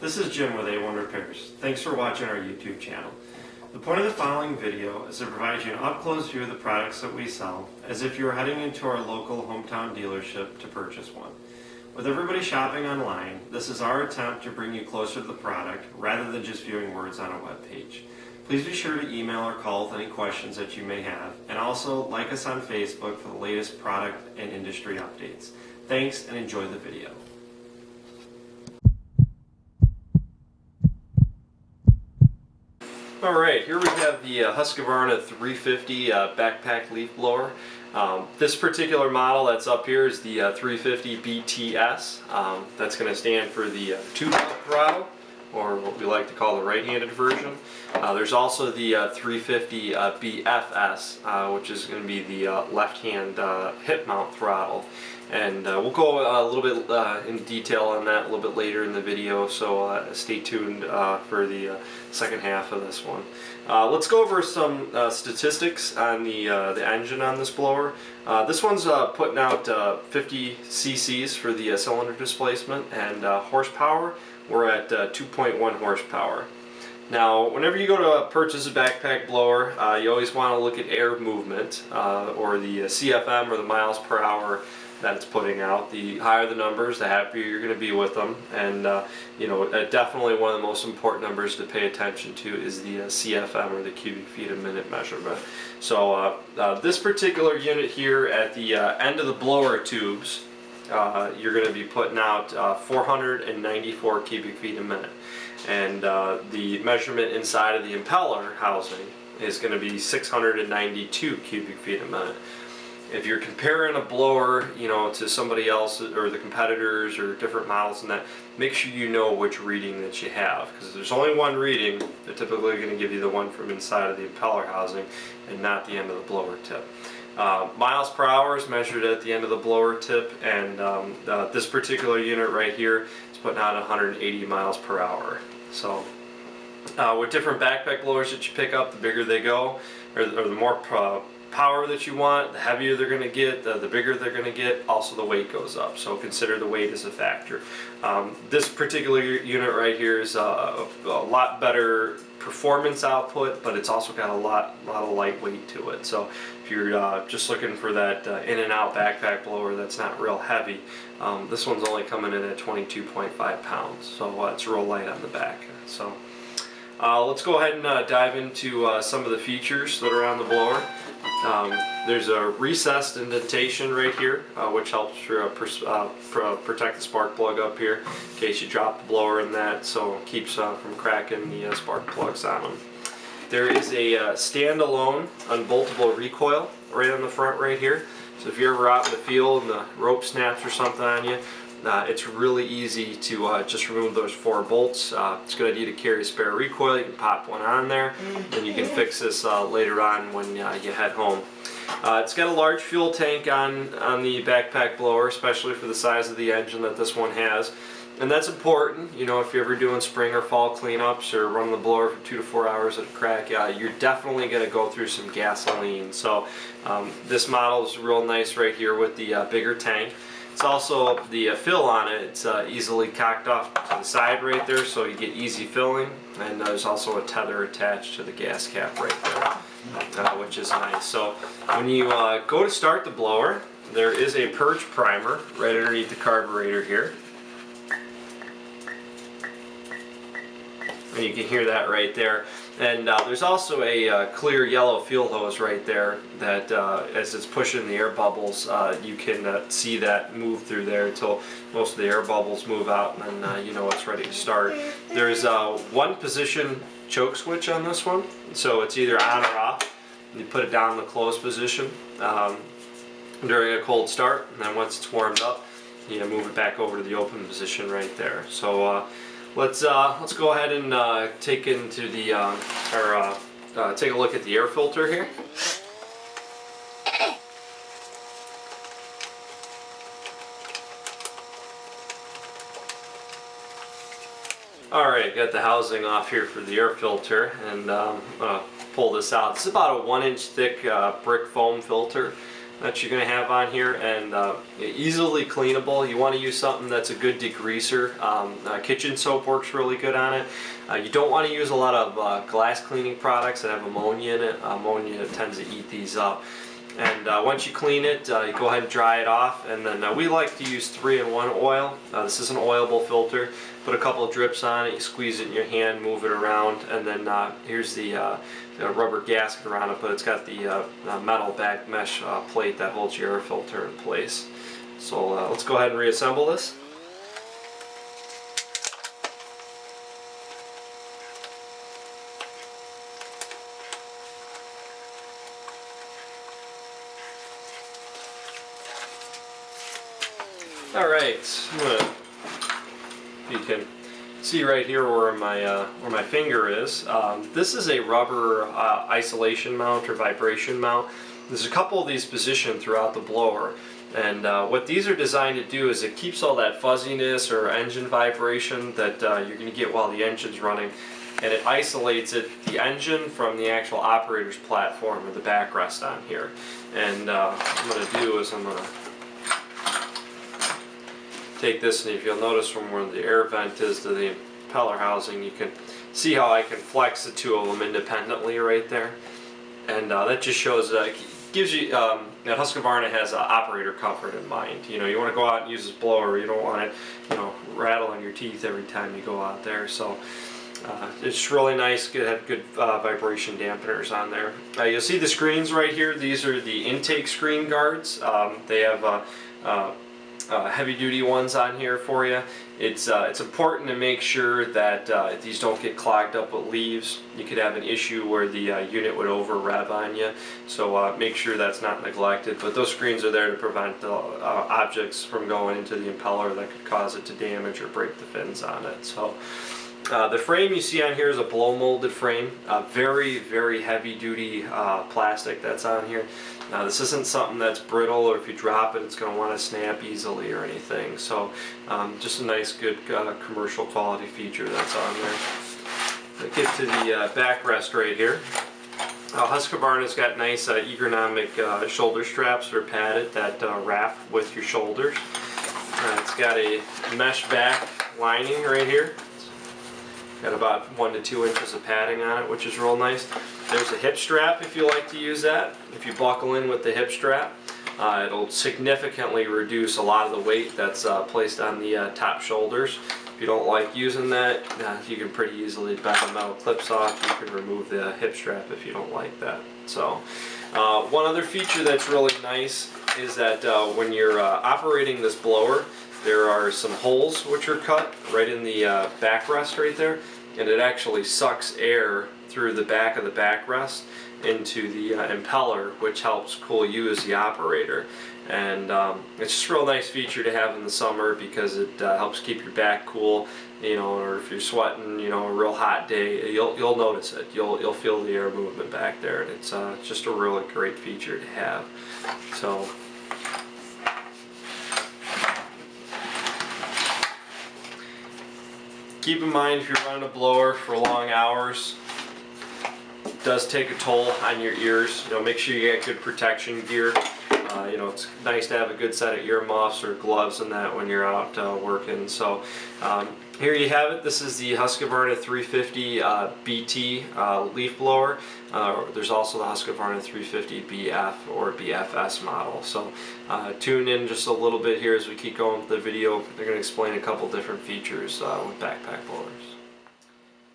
This is Jim with A1 Repairs. Thanks for watching our YouTube channel. The point of the following video is to provide you an up-close view of the products that we sell, as if you were heading into our local hometown dealership to purchase one. With everybody shopping online, this is our attempt to bring you closer to the product rather than just viewing words on a web page. Please be sure to email or call with any questions that you may have, and also like us on Facebook for the latest product and industry updates. Thanks, and enjoy the video. Alright, here we have the Husqvarna 350 backpack leaf blower. This particular model that's up here is the 350BTS. That's going to stand for the two-mount throttle, or what we like to call the right-handed version. There's also the 350BFS, which is going to be the left-hand hip mount throttle. And we'll go a little bit in detail on that a little bit later in the video, so stay tuned for the second half of this one. Let's go over some statistics on the engine on this blower. This one's putting out 50 cc's for the cylinder displacement, and horsepower, we're at 2.1 horsepower. Now, whenever you go to purchase a backpack blower, you always want to look at air movement, or the CFM, or the miles per hour that it's putting out. The higher the numbers, the happier you're going to be with them. And you know, definitely one of the most important numbers to pay attention to is the CFM, or the cubic feet a minute measurement. So this particular unit here at the end of the blower tubes, you're going to be putting out 494 cubic feet a minute. And the measurement inside of the impeller housing is going to be 692 cubic feet a minute. If you're comparing a blower, you know, to somebody else or the competitors or different models and that, make sure you know which reading that you have, because if there's only one reading, they're typically going to give you the one from inside of the impeller housing and not the end of the blower tip. Miles per hour is measured at the end of the blower tip, and this particular unit right here is putting out 180 miles per hour. So with different backpack blowers that you pick up, the bigger they go, or the more power that you want, the heavier they're going to get, the bigger they're going to get. Also, the weight goes up, so consider the weight as a factor. This particular unit right here is a lot better performance output, but it's also got a lot of lightweight to it. So if you're just looking for that in and out backpack blower that's not real heavy, this one's only coming in at 22.5 pounds, so it's real light on the back. So let's go ahead and dive into some of the features that are on the blower. There's a recessed indentation right here, which helps protect the spark plug up here in case you drop the blower in that, so it keeps from cracking the spark plugs on them. There is a standalone unboltable recoil right on the front right here, so if you're ever out in the field and the rope snaps or something on you, it's really easy to just remove those 4 bolts. It's a good idea to carry a spare recoil. You can pop one on there, and you can fix this later on when you head home. It's got a large fuel tank on the backpack blower, especially for the size of the engine that this one has. And that's important, you know, if you're ever doing spring or fall cleanups or running the blower for 2 to 4 hours at a crack, you're definitely going to go through some gasoline. So this model is real nice right here with the bigger tank. It's also, the fill on it, it's easily cocked off to the side right there, so you get easy filling. And there's also a tether attached to the gas cap right there, which is nice. So when you go to start the blower, there is a purge primer right underneath the carburetor here. And you can hear that right there. And there's also a clear yellow fuel hose right there that as it's pushing the air bubbles, you can see that move through there until most of the air bubbles move out, and then you know it's ready to start. There's a 1-position choke switch on this one, so it's either on or off. You put it down in the closed position during a cold start, and then once it's warmed up, you move it back over to the open position right there. So let's go ahead and take into the take a look at the air filter here. Alright, got the housing off here for the air filter, and I'm going to pull this out. It's about a 1-inch thick brick foam filter. that you're going to have on here, and easily cleanable. You want to use something that's a good degreaser. Kitchen soap works really good on it. You don't want to use a lot of glass cleaning products that have ammonia in it. Ammonia tends to eat these up. And once you clean it, you go ahead and dry it off, and then we like to use 3-in-1 oil. This is an oilable filter. Put a couple of drips on it, you squeeze it in your hand, move it around, and then here's the rubber gasket around it, but it's got the metal back mesh plate that holds your air filter in place. So let's go ahead and reassemble this. Alright, you can see right here where my finger is. This is a rubber isolation mount or vibration mount. There's a couple of these positioned throughout the blower, and what these are designed to do is it keeps all that fuzziness or engine vibration that you're going to get while the engine's running, and it isolates the engine from the actual operator's platform or the backrest on here. And what I'm going to do is I'm going to take this, and if you'll notice from where the air vent is to the impeller housing, you can see how I can flex the two of them independently right there, and that just shows gives you that Husqvarna has operator comfort in mind. You know, you want to go out and use this blower, you don't want it, you know, rattle on your teeth every time you go out there. So it's really nice. Have good vibration dampeners on there. You'll see the screens right here. These are the intake screen guards. They have heavy-duty ones on here for you. It's important to make sure that these don't get clogged up with leaves. You could have an issue where the unit would over-rev on you, so make sure that's not neglected. But those screens are there to prevent the objects from going into the impeller that could cause it to damage or break the fins on it. So the frame you see on here is a blow molded frame. Very, very heavy-duty plastic that's on here. This isn't something that's brittle, or if you drop it, it's going to want to snap easily or anything. So just a nice, good commercial quality feature that's on there. Let's get to the backrest right here. Husqvarna's got nice ergonomic shoulder straps that are padded that wrap with your shoulders. It's got a mesh back lining right here. Got about 1 to 2 inches of padding on it, which is real nice. There's a hip strap if you like to use that. If you buckle in with the hip strap, it'll significantly reduce a lot of the weight that's placed on the top shoulders. If you don't like using that, you can pretty easily bend the metal clips off. You can remove the hip strap if you don't like that. So, one other feature that's really nice is that when you're operating this blower, there are some holes which are cut right in the backrest right there, and it actually sucks air through the back of the backrest into the impeller, which helps cool you as the operator. And it's just a real nice feature to have in the summer because it helps keep your back cool. You know, or if you're sweating, you know, a real hot day, you'll notice it. You'll feel the air movement back there, and it's just a really great feature to have. So. Keep in mind, if you're running a blower for long hours, it does take a toll on your ears. You know, make sure you get good protection gear. You know, it's nice to have a good set of earmuffs or gloves and that when you're out working. So here you have it. This is the Husqvarna 350BT leaf blower. There's also the Husqvarna 350BF or BFS model. So tune in just a little bit here as we keep going with the video. They're going to explain a couple different features with backpack blowers.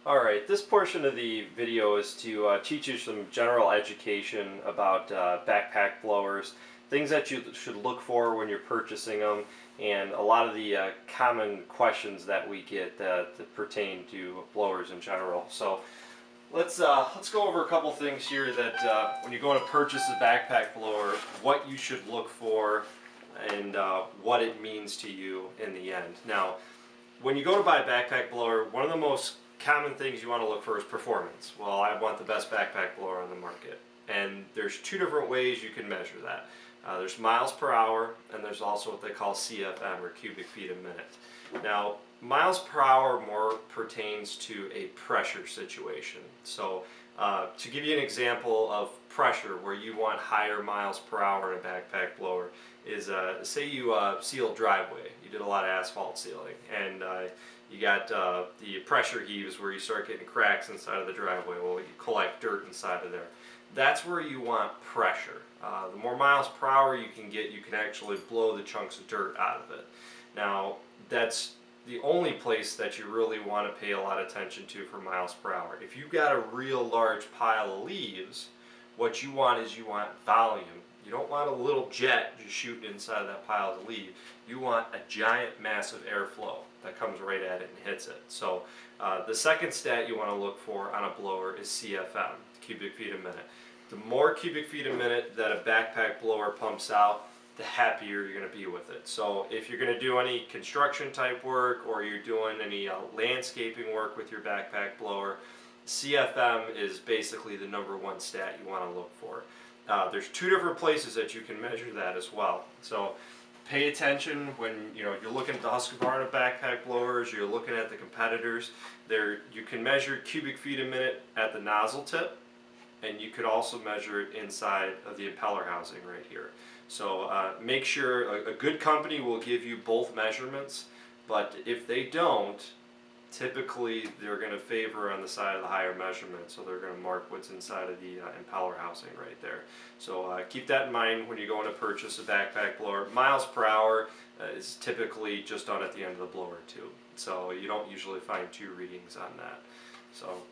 Alright, this portion of the video is to teach you some general education about backpack blowers, things that you should look for when you're purchasing them, and a lot of the common questions that we get that pertain to blowers in general. So let's go over a couple things here that when you're going to purchase a backpack blower, what you should look for and what it means to you in the end. Now, when you go to buy a backpack blower, one of the most common things you want to look for is performance. Well, I want the best backpack blower on the market, and there's two different ways you can measure that. There's miles per hour, and there's also what they call CFM, or cubic feet a minute. Now, miles per hour more pertains to a pressure situation. So To give you an example of pressure where you want higher miles per hour in a backpack blower is, say you seal driveway, you did a lot of asphalt sealing, and you got the pressure heaves where you start getting cracks inside of the driveway. Well, you collect dirt inside of there. That's where you want pressure. The more miles per hour you can get, you can actually blow the chunks of dirt out of it. Now, that's the only place that you really want to pay a lot of attention to for miles per hour. If you've got a real large pile of leaves, what you want is you want volume. You don't want a little jet just shooting inside of that pile of leaves. You want a giant, massive airflow that comes right at it and hits it. So the second stat you want to look for on a blower is CFM, cubic feet a minute. The more cubic feet a minute that a backpack blower pumps out, the happier you're going to be with it. So if you're going to do any construction type work or you're doing any landscaping work with your backpack blower, CFM is basically the #1 stat you want to look for. There's 2 different places that you can measure that as well. So pay attention when you're looking at the Husqvarna backpack blowers, you're looking at the competitors. There you can measure cubic feet a minute at the nozzle tip, and you could also measure it inside of the impeller housing right here. So make sure a good company will give you both measurements, but if they don't, typically they're going to favor on the side of the higher measurement, so they're going to mark what's inside of the impeller housing right there. So keep that in mind when you're going to purchase a backpack blower. Miles per hour is typically just done at the end of the blower tube, so you don't usually find 2 readings on that. So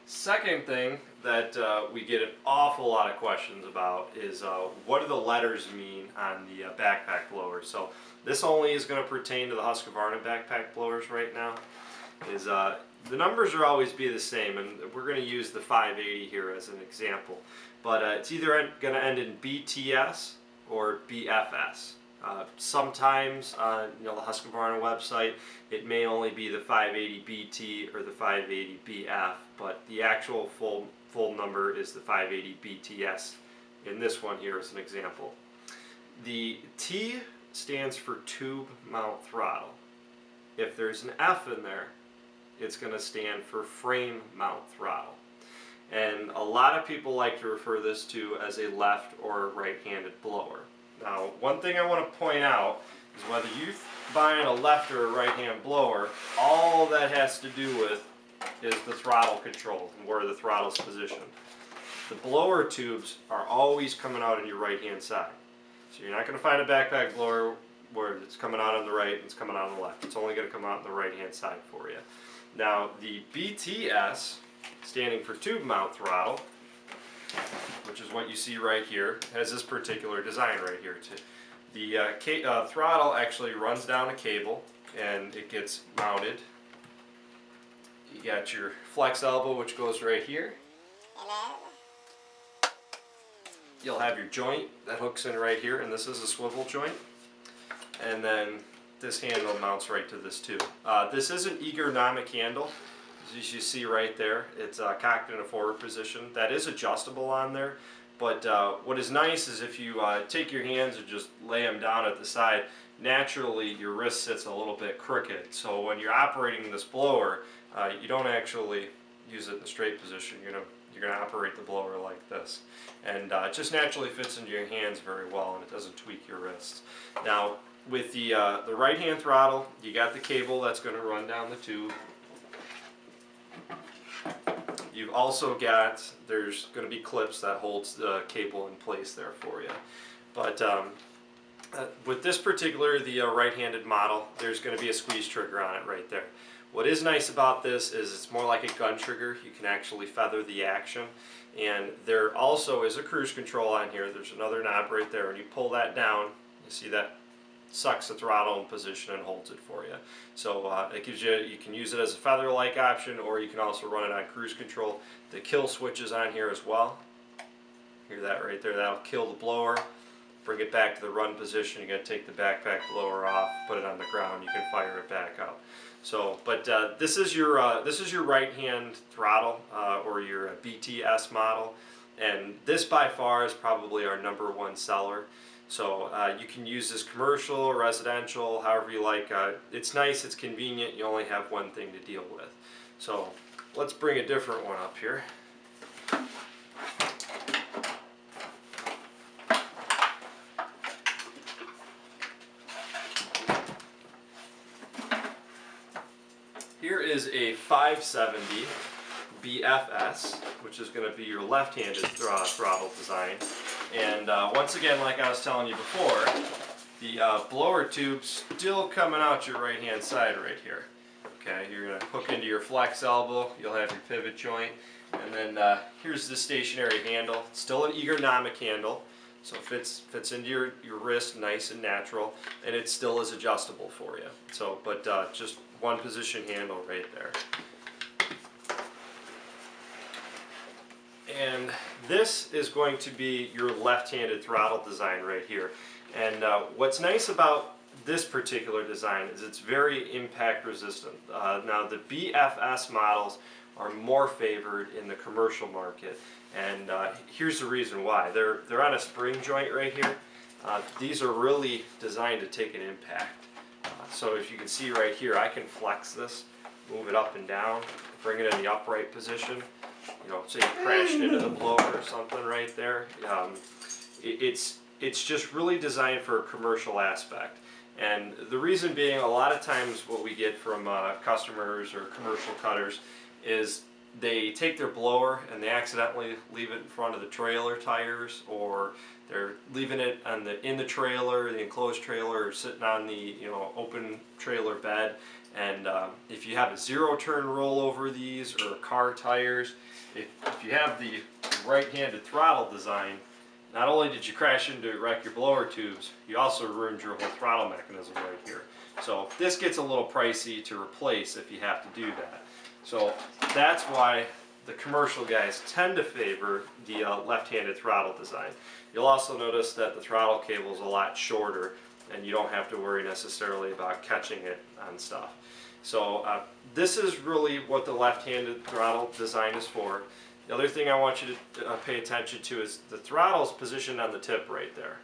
second thing that we get an awful lot of questions about is what do the letters mean on the backpack blower. So this only is going to pertain to the Husqvarna backpack blowers right now. Is the numbers are always be the same, and we're going to use the 580 here as an example. But it's either going to end in BTS or BFS. Sometimes on the Husqvarna website it may only be the 580BT or the 580BF, but the actual full number is the 580BTS in this one here as an example. The T stands for tube mount throttle. If there's an F in there, it's going to stand for frame mount throttle. And a lot of people like to refer this to as a left or right-handed blower. Now, one thing I want to point out is whether you're buying a left or a right-hand blower, all that has to do with is the throttle control and where the throttle's positioned. The blower tubes are always coming out on your right-hand side. So you're not going to find a backpack blower where it's coming out on the right and it's coming out on the left. It's only going to come out on the right-hand side for you. Now, the BTS, standing for tube mount throttle, which is what you see right here, has this particular design right here too. The throttle actually runs down a cable and it gets mounted. You got your flex elbow, which goes right here. You'll have your joint that hooks in right here, and this is a swivel joint. And then this handle mounts right to this too. This is an ergonomic handle. As you see right there, it's cocked in a forward position. That is adjustable on there, but what is nice is if you take your hands and just lay them down at the side, naturally your wrist sits a little bit crooked. So when you're operating this blower, you don't actually use it in the straight position. You're going to operate the blower like this. And it just naturally fits into your hands very well, and it doesn't tweak your wrists. Now, with the right hand throttle, you got the cable that's going to run down the tube. You've also got, there's going to be clips that holds the cable in place there for you. But with this particular, the right-handed model, there's going to be a squeeze trigger on it right there. What is nice about this is it's more like a gun trigger. You can actually feather the action. And there also is a cruise control on here. There's another knob right there. When you pull that down, you see that sucks the throttle in position and holds it for you. So it gives you can use it as a feather-like option, or you can also run it on cruise control. The kill switch is on here as well. Hear that right there? That'll kill the blower. Bring it back to the run position. You got to take the backpack blower off, put it on the ground. You can fire it back up. So, but this is your right-hand throttle or your BTS model, and this by far is probably our #1 seller. So you can use this commercial, residential, however you like. It's nice, it's convenient, you only have one thing to deal with. So let's bring a different one up here. Here is a 570 BFS, which is going to be your left-handed throttle design. And once again, like I was telling you before, the blower tube's still coming out your right-hand side right here. Okay, you're going to hook into your flex elbow, you'll have your pivot joint, and then here's the stationary handle. It's still an ergonomic handle, so it fits into your wrist nice and natural, and it still is adjustable for you. So, but just one position handle right there. And this is going to be your left-handed throttle design right here. And what's nice about this particular design is it's very impact resistant. Now the BFS models are more favored in the commercial market, and here's the reason why. They're on a spring joint right here. These are really designed to take an impact. So if you can see right here, I can flex this, move it up and down, bring it in the upright position. You know, say you crashed into the blower or something right there. It's just really designed for a commercial aspect. And the reason being, a lot of times what we get from customers or commercial cutters is they take their blower and they accidentally leave it in front of the trailer tires, or they're leaving it on in the trailer, the enclosed trailer, or sitting on the open trailer bed. And if you have a zero-turn rollover these or car tires, if you have the right-handed throttle design, not only did you crash into wreck your blower tubes, you also ruined your whole throttle mechanism right here. So this gets a little pricey to replace if you have to do that. So that's why the commercial guys tend to favor the left-handed throttle design. You'll also notice that the throttle cable is a lot shorter, and you don't have to worry necessarily about catching it on stuff. So this is really what the left-handed throttle design is for. The other thing I want you to pay attention to is the throttle is positioned on the tip right there.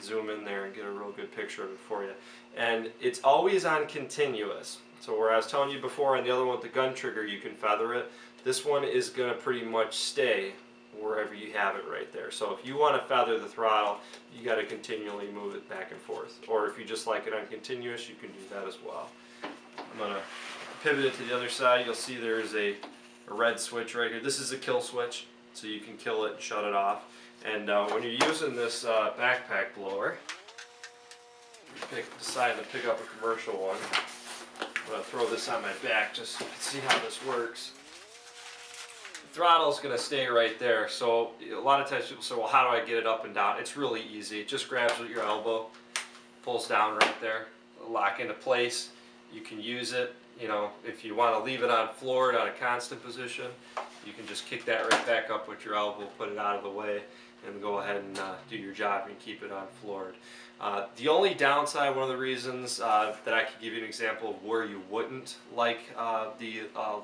Zoom in there and get a real good picture of it for you. And it's always on continuous. So where I was telling you before on the other one with the gun trigger you can feather it, this one is going to pretty much stay wherever you have it right there. So if you want to feather the throttle, you got to continually move it back and forth. Or if you just like it on continuous, you can do that as well. I'm going to pivot it to the other side. You'll see there's a red switch right here. This is a kill switch, so you can kill it and shut it off. And when you're using this backpack blower, you decide to pick up a commercial one. I'm going to throw this on my back just so you can see how this works. The throttle's going to stay right there. So a lot of times people say, well, how do I get it up and down? It's really easy. It just grabs with your elbow, pulls down right there, lock into place. You can use it. You know, if you want to leave it on floored on a constant position, you can just kick that right back up with your elbow, put it out of the way, and go ahead and do your job and keep it on floored. The only downside, one of the reasons that I could give you an example of where you wouldn't like the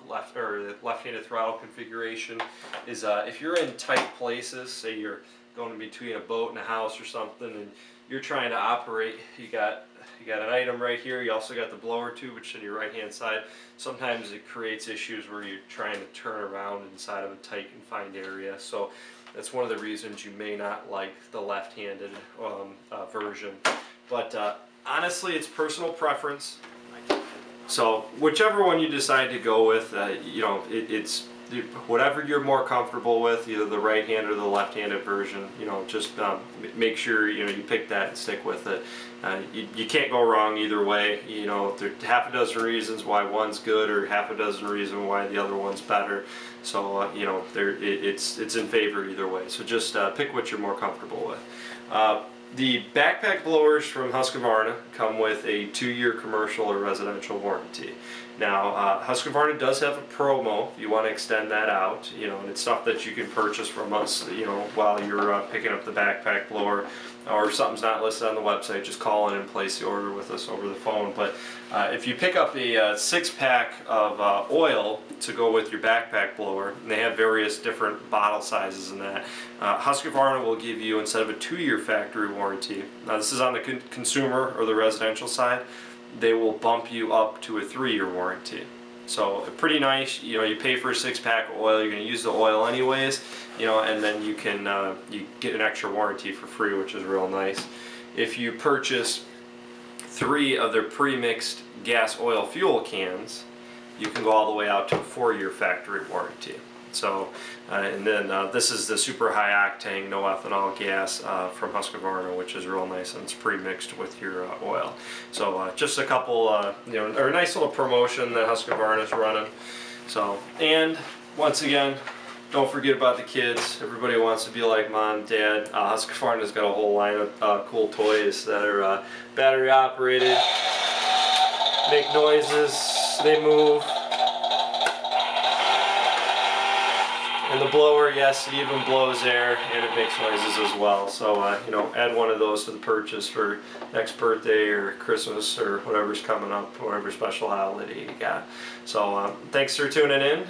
left-handed throttle configuration is if you're in tight places, say you're going in between a boat and a house or something, and you're trying to operate, you got an item right here, you also got the blower tube, which is on your right hand side. Sometimes it creates issues where you're trying to turn around inside of a tight confined area. So that's one of the reasons you may not like the left-handed version. But honestly, it's personal preference. So whichever one you decide to go with, it's whatever you're more comfortable with, either the right-handed or the left-handed version. Just make sure you pick that and stick with it. You can't go wrong either way. There's half a dozen reasons why one's good, or half a dozen reasons why the other one's better. So it's in favor either way. So just pick what you're more comfortable with. The backpack blowers from Husqvarna come with a 2-year commercial or residential warranty. Now, Husqvarna does have a promo if you want to extend that out, and it's stuff that you can purchase from us, while you're picking up the backpack blower, or if something's not listed on the website, just call in and place the order with us over the phone. But if you pick up a 6-pack of oil to go with your backpack blower, and they have various different bottle sizes in that, Husqvarna will give you, instead of a 2-year factory warranty, now this is on the consumer or the residential side, they will bump you up to a 3-year warranty. So pretty nice. You know, you pay for a 6-pack of oil. You're going to use the oil anyways. You know, and then you can you get an extra warranty for free, which is real nice. If you purchase 3 of their pre-mixed gas, oil, fuel cans, you can go all the way out to a 4-year factory warranty. So, and then this is the super high octane, no ethanol gas from Husqvarna, which is real nice, and it's pre-mixed with your oil. So just a couple, you know, or a nice little promotion that Husqvarna is running. So, and once again, don't forget about the kids. Everybody wants to be like mom and dad. Husqvarna's got a whole line of cool toys that are battery operated, make noises, they move. And the blower, yes, it even blows air and it makes noises as well. So, you know, add one of those to the purchase for next birthday or Christmas or whatever's coming up, whatever special holiday you got. So, thanks for tuning in.